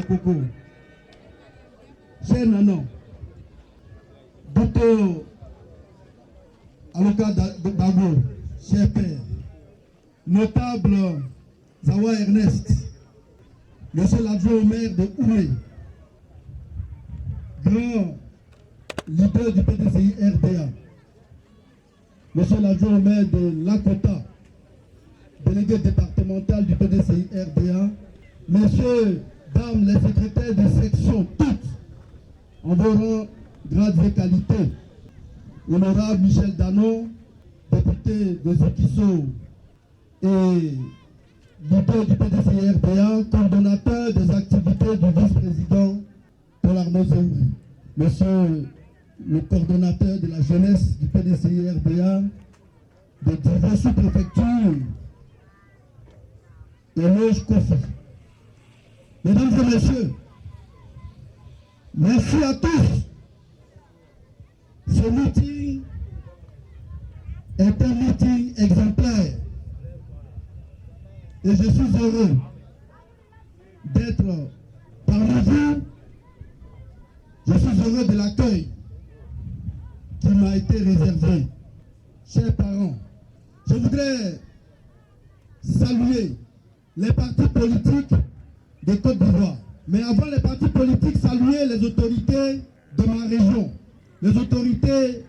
Coco, cher Nanon, Docteur Aloka Dabo, cher père, notable Zawa Ernest, monsieur l'adjoint au maire de Oué, grand leader du PDCI RDA, monsieur l'adjoint au maire de Lakota, délégué départemental du PDCI RDA, messieurs, dames, les secrétaires de section, toutes, en vos rangs, grades et qualités, honorable Michel Danon, député de Zikiso et leader du PDCI RDA, coordonnateur des activités du vice-président Paul Arnaud Zengui, monsieur le coordonnateur de la jeunesse du PDCI RDA, de diverses sous-préfectures, et loge Kofi. Mesdames et messieurs, merci à tous. Ce meeting est un meeting exemplaire et je suis heureux d'être parmi vous. Je suis heureux de l'accueil qui m'a été réservé. Chers parents, je voudrais saluer les partis politiques de Côte d'Ivoire. Mais avant les partis politiques, saluer les autorités de ma région, les autorités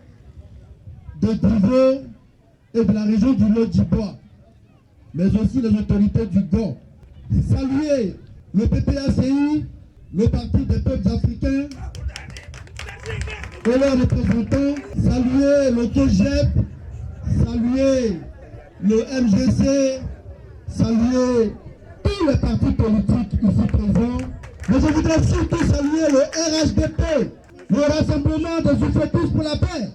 de Divo et de la région du Lodjibois, mais aussi les autorités du GON. Saluer le PPACI, le Parti des peuples africains et leurs représentants, saluer le COGEP, saluer le MGC, saluer tous les partis politiques ici présents. Mais je voudrais surtout saluer le RHDP, le Rassemblement des Oufetus pour la paix.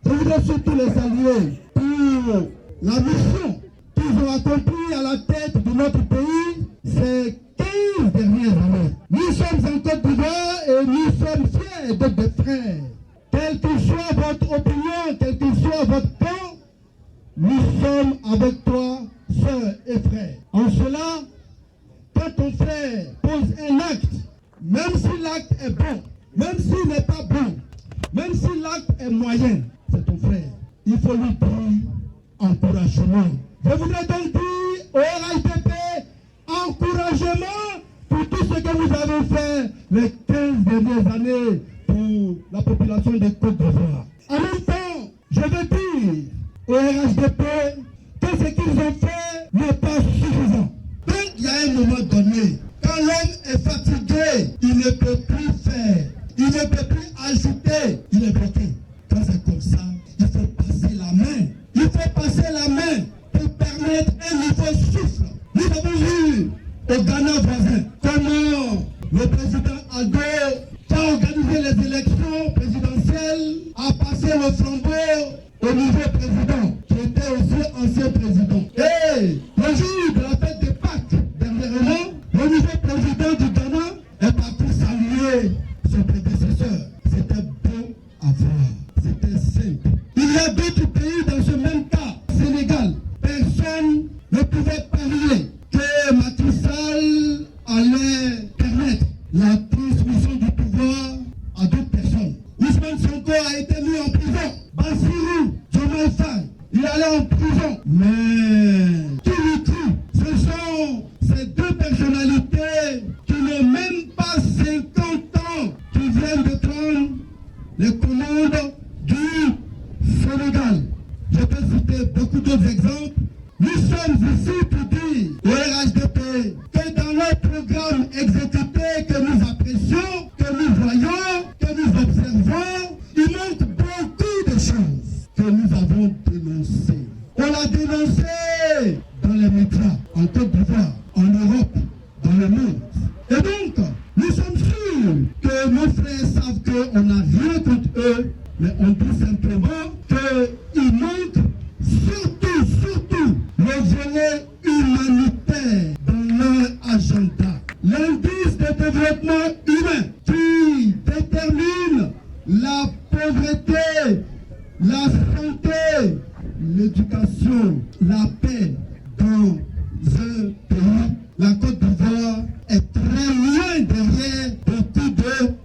Je voudrais surtout les saluer pour la mission qu'ils ont accomplie à la tête de notre pays ces 15 dernières années. Nous sommes en Côte d'Ivoire et nous sommes fiers d'être des frères. Quelle que soit votre opinion, quel que soit votre camp, nous sommes avec toi, sœurs et frères. En cela, quand ton frère pose un acte, même si l'acte est bon, même s'il n'est pas bon, même si l'acte est moyen, c'est ton frère. Il faut lui dire encouragement. Je voudrais donc dire au RHDP encouragement pour tout ce que vous avez fait les 15 dernières années pour la population de Côte d'Ivoire. En même temps, je veux dire au RHDP que ce qu'ils ont fait n'est pas suffisant. Donc il y a un moment donné, quand l'homme est fatigué, il ne peut plus faire, il ne peut plus ajouter, il est bloqué. Quand c'est comme ça, il faut passer la main. Il faut passer la main pour permettre un nouveau souffle. Nous avons vu au Ghana voisin comment le président Addo, qui a organisé les élections présidentielles, a passé le flambeau au nouveau président, qui était aussi ancien président. Et le jour de la fête de Pâques, dernièrement, le nouveau président du Ghana est parti saluer son prédécesseur. C'était beau à voir, c'était simple. Il y a d'autres pays dans ce même cas. Sénégal, personne ne pouvait parier que Macky Sall allait permettre la transmission du pouvoir à d'autres personnes. Ousmane Sonko a été mis en prison. Bassirou Diomaye Faye, il allait en prison. Mais qui lui tue? Ce sont ces deux personnalités qui n'ont même pas 50 ans qui viennent de prendre les commandes du Sénégal. Je peux citer beaucoup d'autres exemples. Nous sommes ici pour dire au RHDP que dans leur programme exécuté que nous apprécions, que nous voyons, que nous observons, il manque beaucoup de choses que nous avons dénoncées. On l'a dénoncé dans les médias, en Côte d'Ivoire, en Europe, dans le monde. Et donc, nous sommes sûrs que nos frères savent qu'on n'a rien contre eux, mais on dit simplement qu'il manque surtout le volet humanitaire dans leur agenda. L'indice de développement humain qui détermine la pauvreté, la santé, l'éducation, la paix dans un pays la Côte d'Ivoire est très loin derrière beaucoup de pays.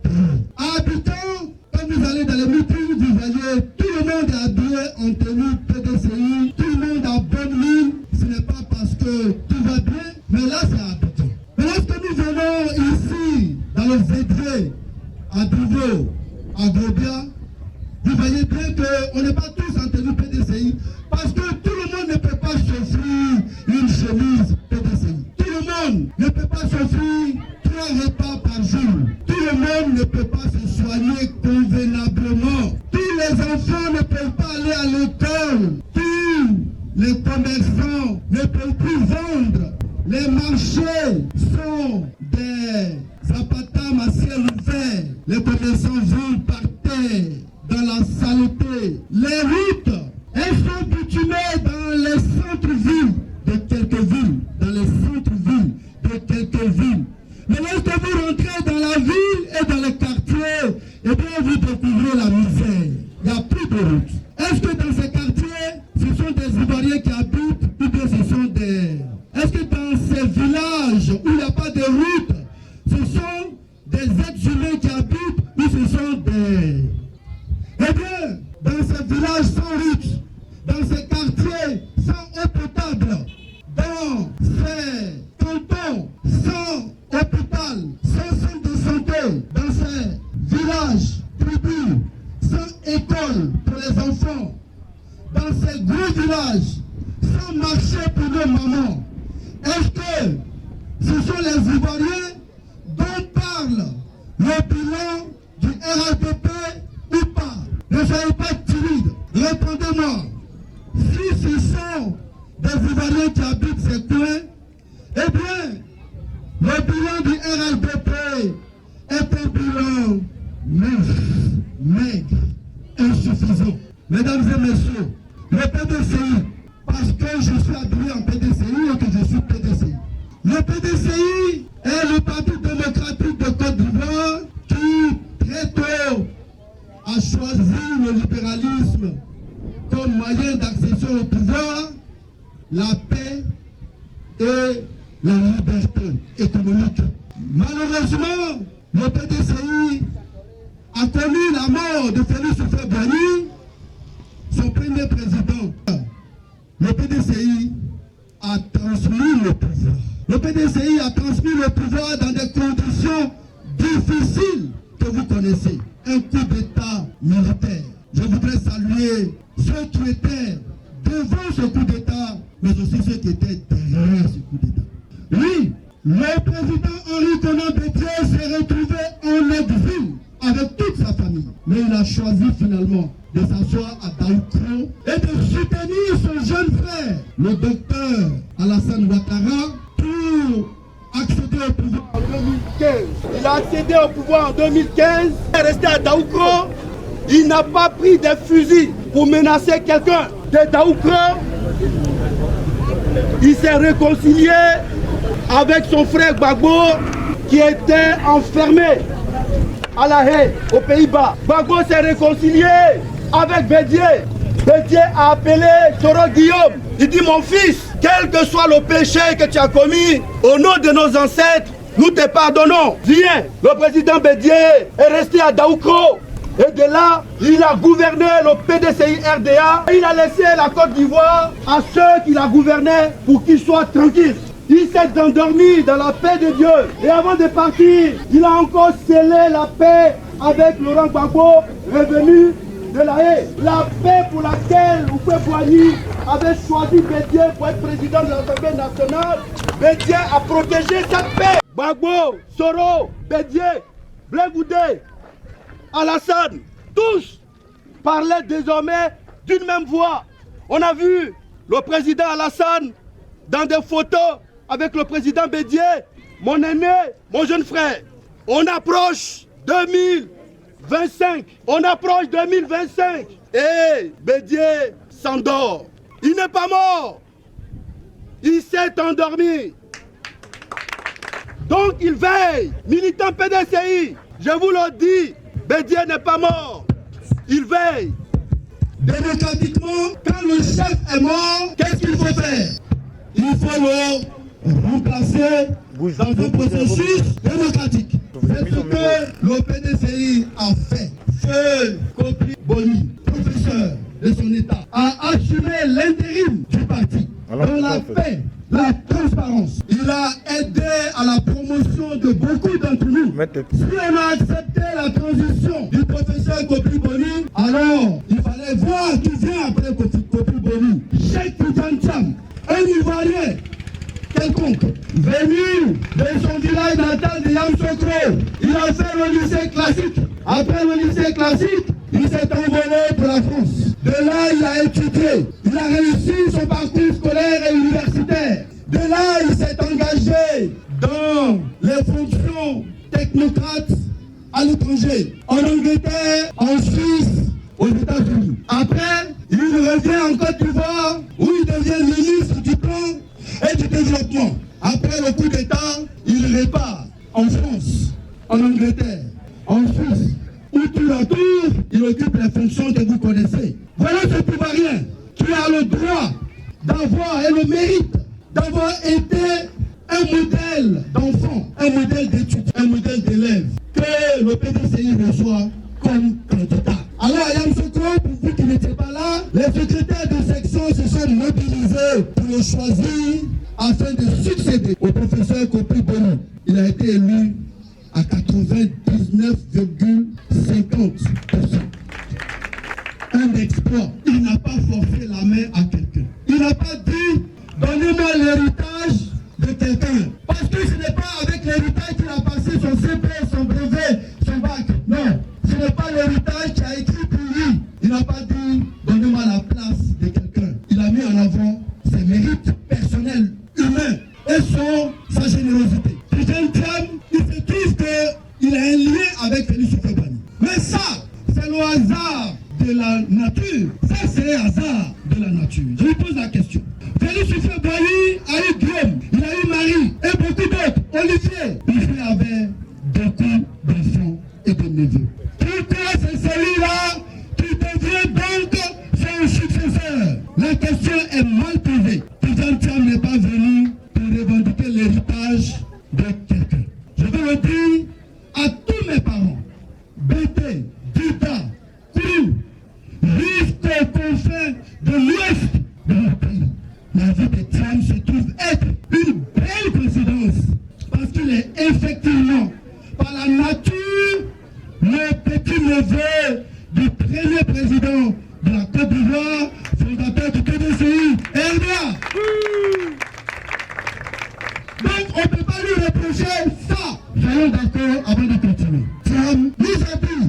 À Abidjan, quand vous allez dans les meetings, vous voyez tout le monde est habillé en tenue PDCI, tout le monde a bonne mine. Ce n'est pas parce que tout va bien, mais là c'est à Abidjan. Mais lorsque nous venons ici, dans le Zédré, à Douveau, à Gobia, vous voyez bien qu'on n'est pas tous en tenue PDCI, parce que tout le monde ne peut pas s'offrir une chemise PDCI. Tout le monde ne peut pas s'offrir 3 repas par jour. Tout le monde ne peut pas se soigner convenablement. Tous les enfants ne peuvent pas aller à l'école. Tous les commerçants ne peuvent plus vendre. Les marchés sont des apatam à ciel ouvert. Les commerçants vont par terre, dans la saleté. Les routes, elles sont bitumées dans les centres-villes de quelques villes. Dans les centres-villes de quelques villes. Mais lorsque vous rentrez dans la ville et dans les quartiers, eh bien vous découvrez la misère. Il n'y a plus de route. Est-ce que dans ces quartiers, ce sont des Ivoiriens qui habitent ou bien ce sont des... Est-ce que dans ces villages où il n'y a pas de route, ce sont des êtres humains qui habitent ou ce sont des... Eh bien, dans ces villages sans route, dans ces quartiers sans eau potable, dans ces cantons sans hôpital, sans centre de santé, dans ces villages, tribus, sans école pour les enfants, dans ces gros villages, sans marché pour nos mamans, est-ce que ce sont les Ivoiriens dont parle le bilan du RHDP ou pas? Ne soyez pas timides, répondez-moi. Si ce sont des Ivoiriens qui habitent ces coins, eh bien, le bilan du RHDP est un bilan maigre, insuffisant. Mesdames et messieurs, le PDCI, parce que je suis habillé en PDCI et que je suis PDCI. Le PDCI est le Parti démocratique de Côte d'Ivoire qui, très tôt, a choisi le libéralisme comme moyen d'accession au pouvoir, la paix et la liberté économique. Malheureusement, le PDCI a connu la mort de Félix Houphouët-Boigny, son premier président. Le PDCI a transmis le pouvoir. Le PDCI a transmis le pouvoir dans des conditions difficiles que vous connaissez. Un coup d'État militaire. Je voudrais saluer ceux qui étaient devant ce coup d'État, mais aussi ceux qui étaient derrière ce coup d'État. Oui, le président Henri Konan Bédié s'est retrouvé en exil avec toute sa famille. Mais il a choisi finalement de s'asseoir à Daoukro et de soutenir son jeune frère, le docteur Alassane Ouattara, pour accéder au pouvoir en 2015. Il a accédé au pouvoir en 2015, il est resté à Daoukro. Il n'a pas pris des fusils pour menacer quelqu'un. De Daoukro, il s'est réconcilié avec son frère Gbagbo qui était enfermé à La Haye, aux Pays-Bas. Gbagbo s'est réconcilié avec Bédié. Bédié a appelé Soro Guillaume. Il dit: mon fils, quel que soit le péché que tu as commis, au nom de nos ancêtres, nous te pardonnons. Viens. Le président Bédié est resté à Daoukro. Et de là, il a gouverné le PDCI RDA. Il a laissé la Côte d'Ivoire à ceux qui la gouvernaient pour qu'ils soient tranquilles. Il s'est endormi dans la paix de Dieu. Et avant de partir, il a encore scellé la paix avec Laurent Gbagbo, revenu de La Haye. La paix pour laquelle Houphouët-Boigny avait choisi Bédié pour être président de l'Assemblée nationale. Bédié a protégé cette paix. Gbagbo, Soro, Bédié, Blé Goudé, Alassane, tous parlaient désormais d'une même voix. On a vu le président Alassane dans des photos avec le président Bédié, mon aîné, mon jeune frère. On approche 2025. On approche 2025. Et Bédié s'endort. Il n'est pas mort. Il s'est endormi. Donc il veille. Militant PDCI, je vous le dis, Bédié n'est pas mort. Il veille. Démocratiquement, quand le chef est mort, qu'est-ce qu'il faut faire? Il faut le remplacé dans un processus démocratique. C'est ce que le PDCI a fait. Ce Kopi Boni, professeur de son État, a assumé l'intérim du parti dans la paix, la transparence. Il a aidé à la promotion de beaucoup d'entre nous. Si on a accepté la transition du professeur Kopi Boni, alors il fallait voir qui vient après Kopi Boni. Cheikh Tidiane Thiam, un Ivoirien quelconque, venu de son village natal de Yamoussoukro, il a fait le lycée classique. Après le lycée classique, il s'est envolé pour la France. De là, il a étudié. Il a réussi son parcours scolaire et universitaire. De là, il s'est engagé dans les fonctions technocrates à l'étranger, en Angleterre, en Suisse, aux États-Unis. Après, il revient en Côte d'Ivoire, où il devient ministre du plan et du développement. Après le coup d'État, il repart en France, en Angleterre, en Suisse, où tout autour, il occupe les fonctions que vous connaissez. Voilà ce Ivoirien qui a le droit d'avoir et le mérite d'avoir été un modèle d'enfant, un modèle d'études, un modèle d'élève que le PDCI reçoit comme candidat. Alors à Yamoussoukro, pour vous qui n'étiez pas là, les secrétaires de section se sont mobilisés pour le choisir afin de succéder au professeur Kopi Boni. Il a été élu à 99,50%. Un exploit. Il n'a pas forcé la main à quelqu'un. Il n'a pas dit donnez-moi l'héritage de quelqu'un. Parce que ce n'est pas avec l'héritage qu'il a passé son CP, son brevet, son bac. Non, ce n'est pas l'héritage qui a écrit pour lui. Il n'a pas dit donnez-moi la place de quelqu'un. Il a mis en avant ses mérites personnels, humains et sa générosité. Tidiane Thiam, il se trouve qu'il a un lien avec Félix Houphouët-Boigny. Mais ça, c'est le hasard de la nature. Ça, c'est le hasard de la nature. Je lui pose la question. Félix Houphouët-Boigny a eu Guillaume, il a eu Marie et beaucoup d'autres. Olivier, il avait beaucoup d'enfants et de neveux. Pourquoi c'est celui-là qui devient donc son successeur? La question est mal posée. Tidiane Thiam n'est pas venu pour revendiquer l'héritage de quelqu'un. Je veux le dire à tous mes parents, Bété, Dita, Kourou, jusqu'aux confins de l'ouest de notre pays. La vie de Thiam se trouve être une belle coïncidence parce qu'il est effectivement, par la nature, le petit-neveu du premier président de la Côte d'Ivoire, fondateur du PDCI, RDA. Donc on ne peut pas lui reprocher ça. Soyons d'accord avant de continuer. Thiam nous a dit,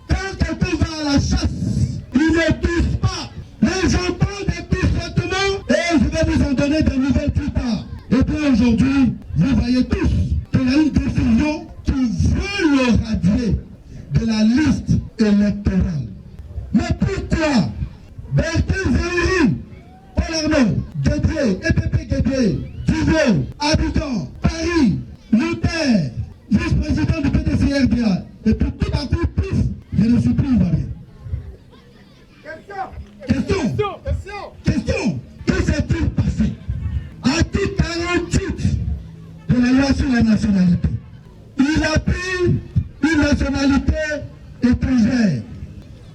quand quelqu'un va à la chasse, il ne touche pas. Les gens prennent des touches fortement et je vais vous en donner des nouvelles plus tard. Et puis aujourd'hui, vous voyez tous qu'il y a une décision qui veut le radier de la liste électorale. Mais pourquoi Bertin Zéhiri, Paul Arnaud, Guédié, EPP Guédié, Duvaux, Abidjan, Paris, Luther, vice-président du PDCI-RDA, et puis tout à coup, pouf, je ne suis plus ivoirien. Question. Que s'est-il passé? Article 48 de la loi sur la nationalité. Il a pris une nationalité étrangère.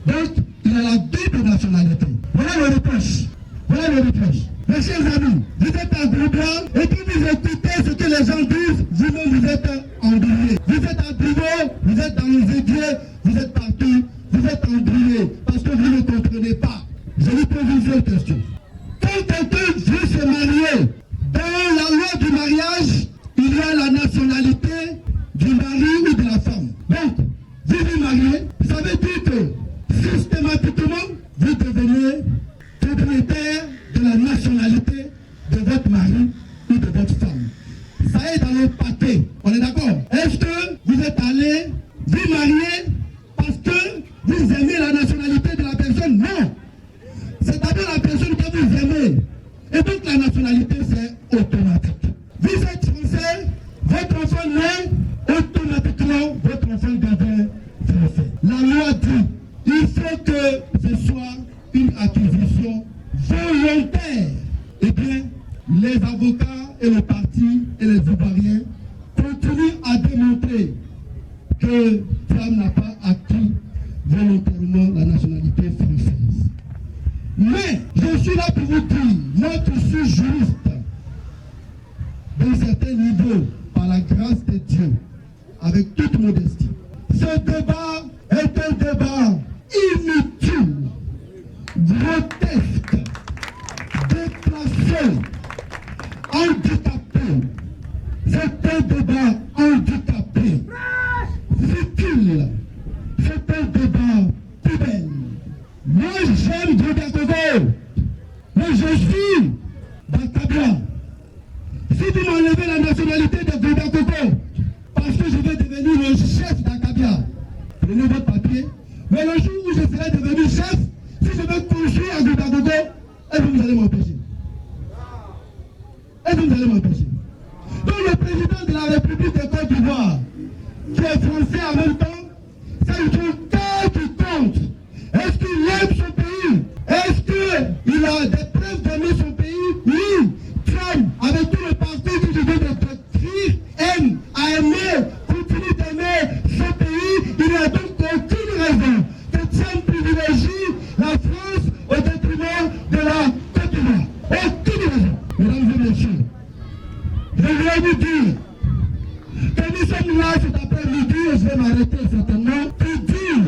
Donc, il a la double nationalité. Voilà le reproche. Mes chers amis, vous êtes en groupe et puis vous écoutez ce que les gens disent, vous-même vous êtes embrouillés. Vous êtes à Brivo, vous êtes dans les églises, vous êtes partout, vous êtes embrouillés parce que vous ne comprenez pas. Je vous pose une seule question. Quand quelqu'un veut se marier, dans la loi du mariage, il y a la nationalité du mari ou de la femme. Donc, vous vous mariez, ça veut dire que systématiquement, vous devenez propriétaire de la nationalité de votre mari ou de votre femme. Ça est dans le paquet. On est d'accord? Est-ce que vous êtes allé vous marier parce que vous aimez la nationalité de la personne? Non. C'est d'abord la personne que vous aimez. Et donc la nationalité, c'est automatique. Vous êtes français, votre enfant naît, automatiquement, votre enfant devient français. La loi dit, il faut que ce soit une acquisition volontaire. Eh bien, les avocats et le parti et les Ivoiriens continuent à démontrer que Thiam n'a pas acquis volontairement la nationalité française. Mais je suis là pour vous dire, moi qui suis juriste, d'un certain niveau, par la grâce de Dieu, avec toute modestie, ce débat est un débat inutile, grotesque, déplacé, handicapé. C'est un débat handicapé, futile. C'est un débat poubelle. Moi j'aime Robert Togo, mais je suis d'Akabia. Si vous m'enlevez la nationalité de Robert Togo, parce que je vais devenir le chef d'Akabia, prenez votre papier, mais le jour où je serai devenu chef, si je vais construire à Robert Togo, est-ce que vous allez m'empêcher? Est-ce que vous allez m'empêcher? Donc le président de la République de Côte d'Ivoire, qui est français en même temps, c'est le cas qui compte. Est-ce qu'il aime son pays? Est-ce qu'il a des preuves d'aimer son pays? Oui. Trump, avec tout le parti que je viens de décrire, aime, a aimé, continue d'aimer son pays. Il n'y a donc aucune raison que Trump privilégie la France au détriment de la Côte d'Ivoire. Aucune raison. Mesdames et messieurs, je voulais vous dire que nous sommes là cet après-midi, et je vais m'arrêter certainement, pour dire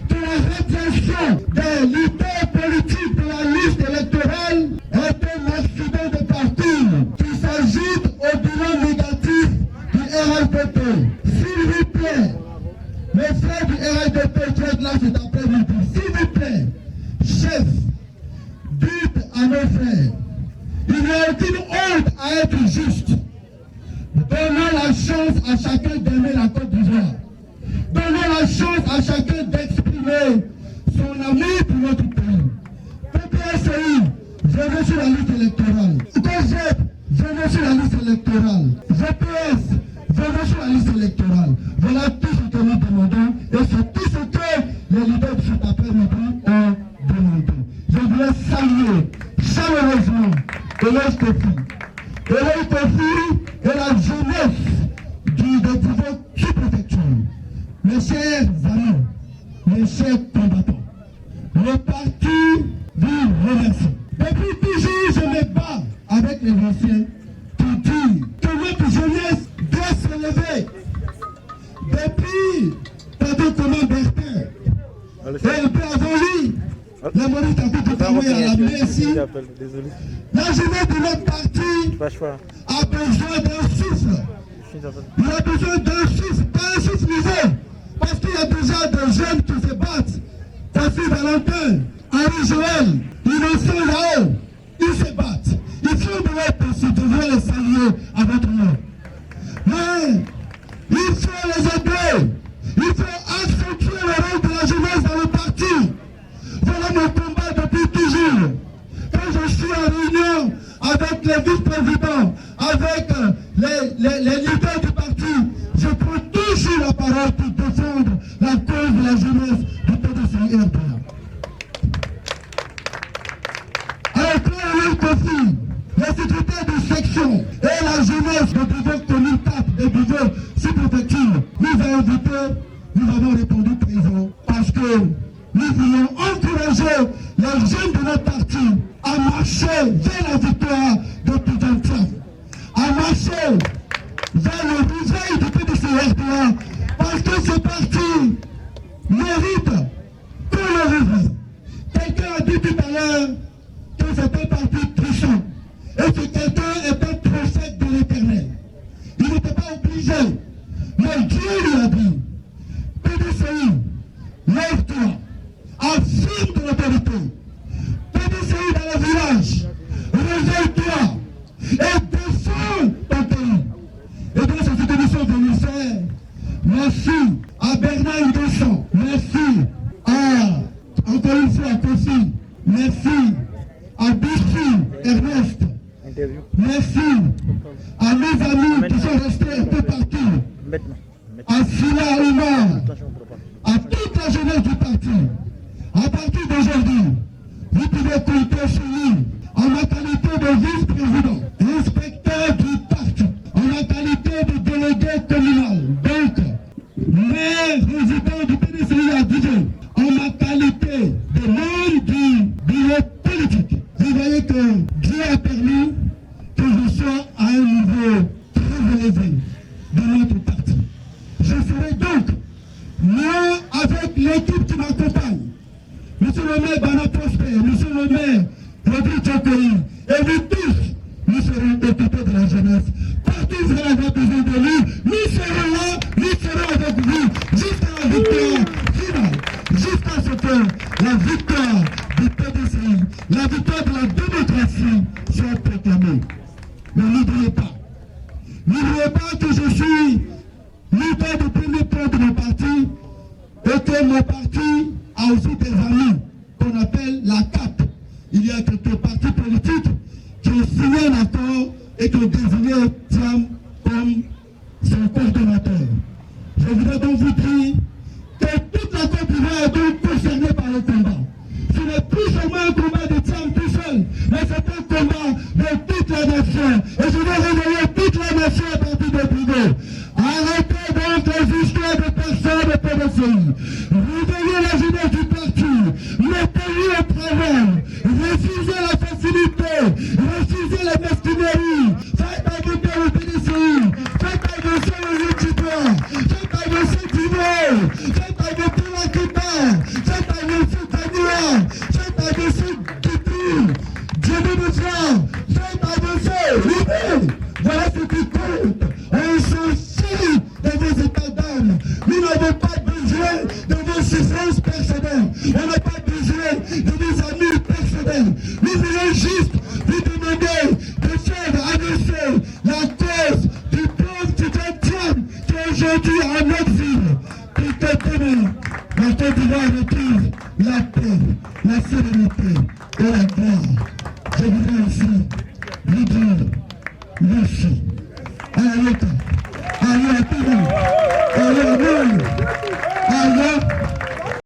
que la radiation des leaders politiques de la liste électorale est un accident de parcours qui s'ajoute au bilan négatif du RHDP. S'il vous plaît, mes frères du RHDP qui êtes là cet après-midi, s'il vous plaît, chef, dites à nos frères, il n'y a aucune honte à être juste. Donnons la chance à chacun d'aimer la Côte d'Ivoire. Donnons la chance à chacun d'exprimer son amour pour notre pays. PPSI, je vais sur la liste électorale. COGEP, je vais sur la liste électorale. GPS, je vais sur la liste électorale. Voilà tout ce que nous demandons et c'est tout ce que les leaders de cet après-midi ont demandé. Je voulais saluer chaleureusement Eloge Kofi. Eloge Kofi et la jeunesse du Djibo sous-préfecture. Mes chers amis, mes chers combattants, le parti vous remercie. Depuis toujours, je me bats avec les anciens pour dire que notre jeunesse doit se lever. Depuis, tantôt comment Bertin, et un peu avant lui, la monnaie a tout envoyé à la merci. La jeunesse de notre parti a besoin d'un souffle. Il a besoin d'un souffle, pas un souffle nouveau. Parce qu'il y a déjà des jeunes qui se battent. Voici Valentin, Henri Joël, Innocent là-haut. Ils se battent. Ils sont de l'autre aussi, je veux les saluer à votre nom. Mais il faut les aider. Il faut accentuer le rôle de la jeunesse dans le parti. Voilà mon combat depuis toujours. Quand je suis en réunion avec les vice-présidents, avec les leaders du parti, je prends toujours la parole pour défendre la cause de la jeunesse du PDCI RDA. Alors, quand on confie les secrétaires de section et la jeunesse de Bivo commune 4 de Bivo sous-préfecture nous a invités, nous avons répondu présent parce que nous voulons encourager les jeunes de notre parti à marcher vers la victoire de Tidjane Thiam, à marcher vers le réveil du PDCI RDA, parce que ce parti mérite qu'on le réveille. Quelqu'un a dit tout à l'heure que c'est un parti puissant et que quelqu'un est un prophète de l'Éternel. Il n'était pas obligé, mais Dieu lui a dit, PDCI, lève-toi, affirme ton autorité. PDCI dans le village, réveille-toi et défends ton pays. Et donc c'est ce que nous sommes venus faire. Merci à Bernard Hidesson, merci à, encore une fois, à Kofi, merci à Bissi Ernest, merci à mes amis qui sont restés un peu partout, à Sila Oumar, à toute la jeunesse du parti. À partir d'aujourd'hui, vous pouvez compter sur nous en ma qualité de vice-président, inspecteur est résident du PDCI à Dijon, en ma qualité de membre du bureau politique. Vous voyez que Dieu a permis que je sois à un niveau très élevé de notre parti. Je serai donc, moi, avec l'équipe qui m'accompagne, Monsieur le maire Bana Prosper, Monsieur le maire Rodrigue Tchokoyi, et nous tous, nous serons occupés de la jeunesse. Partout où vous allez avoir besoin de lui, nous serons là, nous serons avec vous, jusqu'à la victoire finale, jusqu'à ce que la victoire du PDCI, la victoire de la démocratie soit proclamée. Mais n'oubliez pas que je suis leader de premier plan de mon parti et que mon parti a aussi des amis qu'on appelle la CAP. Il y a quelques partis politiques qui ont signé un accord et qui ont désigné Thiam comme son coordonnateur. Je voudrais donc vous dire que toute la Côte d'Ivoire est donc concernée par le combat. Ce n'est plus seulement un combat de Thiam tout seul, mais c'est un combat de toute la nation. Et je veux réveiller toute la nation à partir de Bigo. Arrêtez donc les histoires de personnes de PDCI. Réveillez la jeunesse du parti. Mettez-lui au travail. Refusez la facilité. Refusez la mesquinerie. Faites avancer le PDCI. Faites avancer les étudiants. Faites avancer Dino. Faites avancer la Kita. Faites avancer Daniel. Faites avancer Kitri. Dieu nous soit. Faites avancer l'idée. Voilà ce qui compte. On s'en fout de vos états d'âme. Nous n'avons pas besoin de vos souffrances personnelles. On n'a pas besoin de vos amis personnels. Nous voulons juste vous demander de faire avancer la cause du pauvre Tidjane Thiam qui est aujourd'hui en exil. Pour que demain, la Côte d'Ivoire retrouve la paix, la sérénité et la gloire. Je voudrais aussi